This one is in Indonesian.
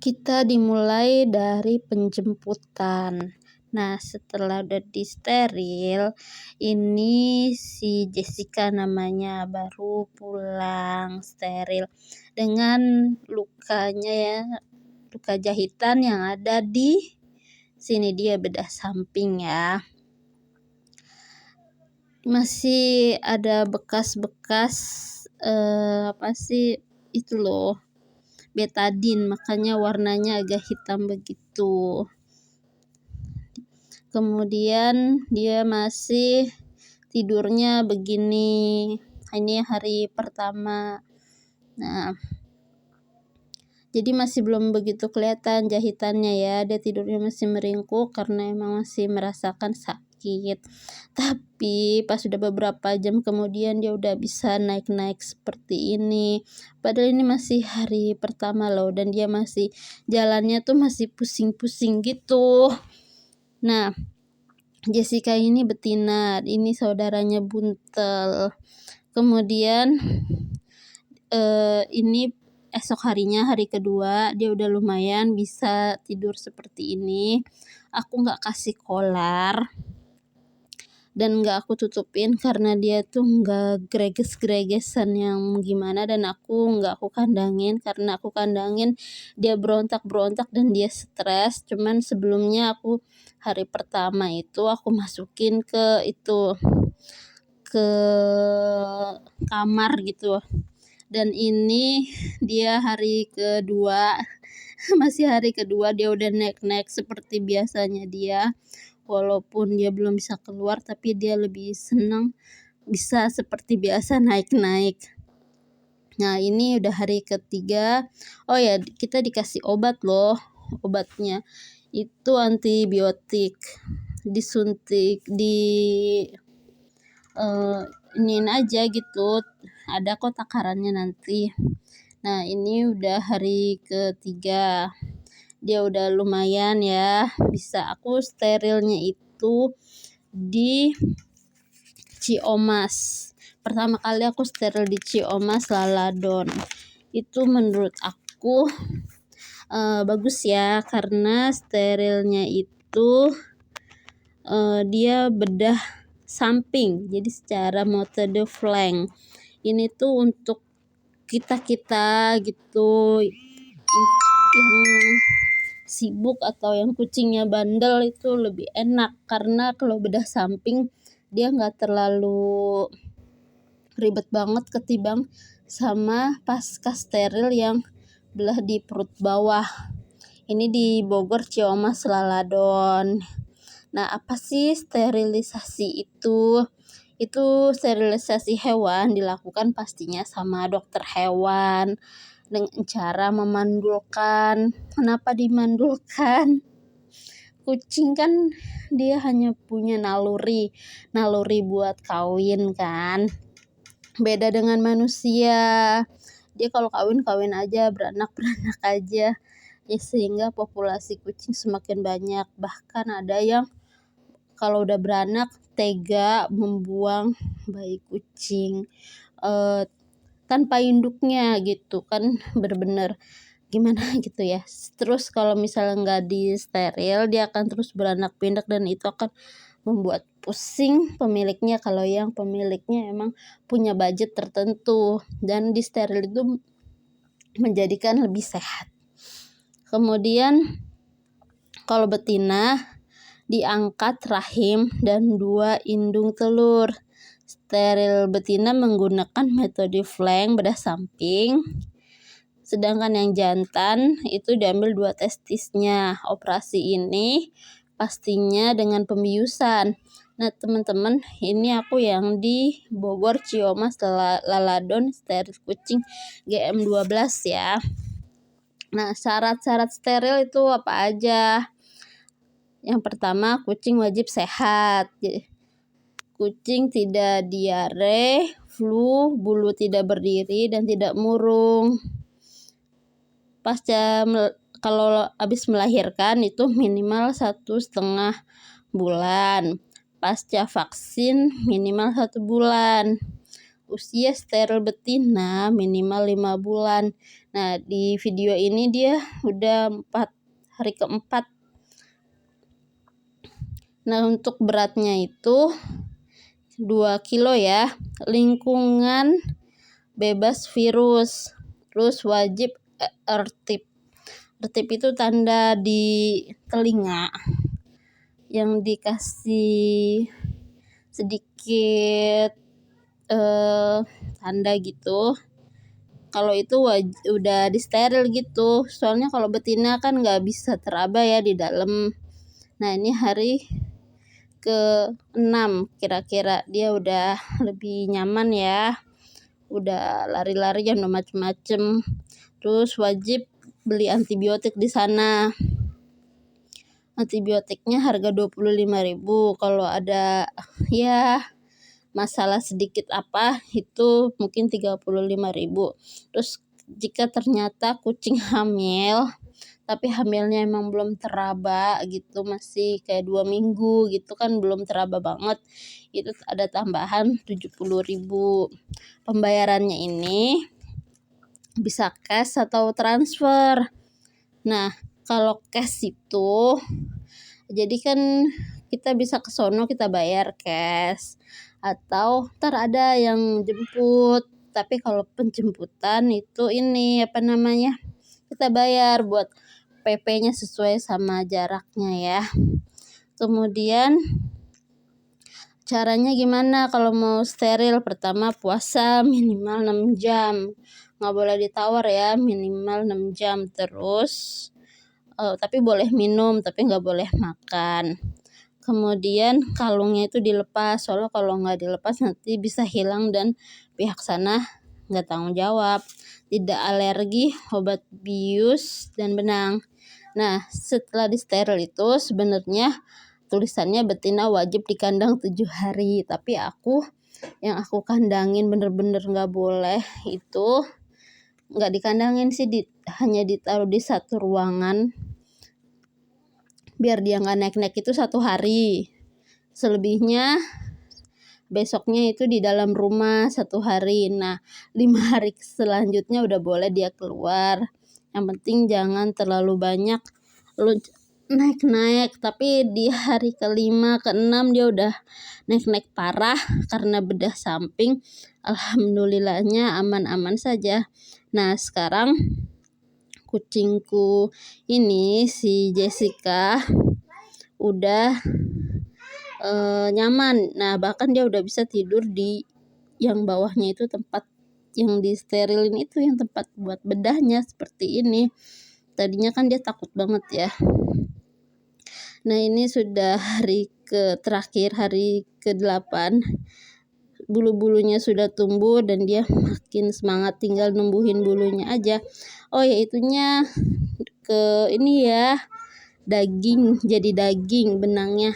Kita dimulai dari penjemputan. Nah, setelah udah disteril, ini si Jessica namanya baru pulang steril dengan lukanya ya, luka jahitan yang ada di sini, dia bedah samping ya. Masih ada bekas-bekas itu loh, betadin, makanya warnanya agak hitam begitu. Kemudian dia masih tidurnya begini, ini hari pertama. Nah, jadi masih belum begitu kelihatan jahitannya ya, dia tidurnya masih meringkuk karena emang masih merasakan sakit. Tapi pas sudah beberapa jam kemudian dia udah bisa naik-naik seperti ini. Padahal ini masih hari pertama loh, dan dia masih jalannya tuh masih pusing-pusing gitu. Nah, Jessica ini betina, ini saudaranya buntel. Kemudian ini esok harinya, hari kedua, dia udah lumayan bisa tidur seperti ini. Aku nggak kasih kolar dan nggak aku tutupin karena dia tuh nggak greges-gregesan yang gimana, dan aku kandangin. Karena aku kandangin dia berontak-berontak dan dia stres. Cuman sebelumnya aku hari pertama itu aku masukin ke kamar gitu, dan ini dia hari kedua masih hari kedua dia udah naik-naik seperti biasanya dia. Walaupun dia belum bisa keluar, tapi dia lebih senang bisa seperti biasa naik-naik. Nah, ini udah hari ketiga. Oh ya, kita dikasih obat loh. Obatnya itu antibiotik. Disuntik iniin aja gitu. Ada kok takarannya nanti. Nah, ini udah hari ketiga. Dia udah lumayan ya, bisa. Aku sterilnya itu di Ciomas. Pertama kali aku steril di Ciomas Laladon. Itu menurut aku bagus ya, karena sterilnya itu dia bedah samping, jadi secara metode flank. Ini tuh untuk kita gitu yang sibuk atau yang kucingnya bandel itu lebih enak, karena kalau bedah samping dia nggak terlalu ribet banget ketimbang sama pasca steril yang belah di perut bawah. Ini di Bogor Ciomas Laladon. Nah, apa sih sterilisasi itu? Itu sterilisasi hewan dilakukan pastinya sama dokter hewan dengan cara memandulkan. Kenapa dimandulkan? Kucing kan dia hanya punya naluri buat kawin kan. Beda dengan manusia. Dia kalau kawin aja, beranak aja. Ya, sehingga populasi kucing semakin banyak. Bahkan ada yang kalau udah beranak tega membuang bayi kucing tanpa induknya gitu kan, bener-bener gimana gitu ya. Terus kalau misalnya nggak di steril, dia akan terus beranak pinak dan itu akan membuat pusing pemiliknya kalau yang pemiliknya emang punya budget tertentu, dan di steril itu menjadikan lebih sehat. Kemudian kalau betina diangkat rahim dan 2 indung telur. Steril betina menggunakan metode flank bedah samping. Sedangkan yang jantan itu diambil 2 testisnya. Operasi ini pastinya dengan pembiusan. Nah, teman-teman, ini aku yang di Bogor Ciomas Laladon steril kucing GM12 ya. Nah, syarat-syarat steril itu apa aja? Yang pertama, kucing wajib sehat. Kucing tidak diare, flu, bulu tidak berdiri, dan tidak murung. Kalau habis melahirkan itu minimal 1,5 bulan. Pasca vaksin minimal 1 bulan. Usia steril betina minimal 5 bulan. Nah, di video ini dia udah hari keempat. Nah, untuk beratnya itu 2 kilo ya. Lingkungan bebas virus. Terus wajib RTIP. RTIP itu tanda di telinga yang dikasih sedikit tanda gitu. Kalau itu udah disteril gitu. Soalnya kalau betina kan nggak bisa teraba ya di dalam. Nah, ini hari ke-6 kira-kira dia udah lebih nyaman ya. Udah lari-larian udah macem-macem. Terus wajib beli antibiotik di sana. Antibiotiknya harga 25.000. Kalau ada ya masalah sedikit apa itu mungkin 35.000. Terus jika ternyata kucing hamil tapi hamilnya emang belum teraba gitu, masih kayak 2 minggu gitu kan, belum teraba banget, itu ada tambahan 70.000. Pembayarannya ini bisa cash atau transfer. Nah, kalau cash itu jadi kan kita bisa ke sono kita bayar cash atau ntar ada yang jemput. Tapi kalau penjemputan itu ini kita bayar buat PP-nya sesuai sama jaraknya ya. Kemudian caranya gimana kalau mau steril? Pertama, puasa minimal 6 jam. Nggak boleh ditawar ya, minimal 6 jam. Terus tapi boleh minum tapi nggak boleh makan. Kemudian kalungnya itu dilepas, soalnya kalau nggak dilepas nanti bisa hilang dan pihak sana nggak tanggung jawab. Tidak alergi obat bius dan benang. Nah, setelah disteril itu sebenarnya tulisannya betina wajib dikandang 7 hari. Tapi yang aku kandangin bener-bener nggak boleh itu nggak dikandangin sih, hanya ditaruh di satu ruangan biar dia nggak naik-naik itu 1 hari. Selebihnya besoknya itu di dalam rumah 1 hari. Nah, 5 hari selanjutnya udah boleh dia keluar. Yang penting jangan terlalu banyak lu naik-naik. Tapi di hari ke-5 ke-6 dia udah naik-naik parah karena bedah samping. Alhamdulillahnya aman-aman saja. Nah, sekarang kucingku ini si Jessica udah nyaman. Nah, bahkan dia udah bisa tidur di yang bawahnya itu tempat yang disterilin itu, yang tempat buat bedahnya seperti ini. Tadinya kan dia takut banget ya. Nah, ini sudah hari terakhir, hari ke-8. Bulu-bulunya sudah tumbuh dan dia makin semangat, tinggal numbuhin bulunya aja. Oh ya, itunya ini ya, jadi daging benangnya.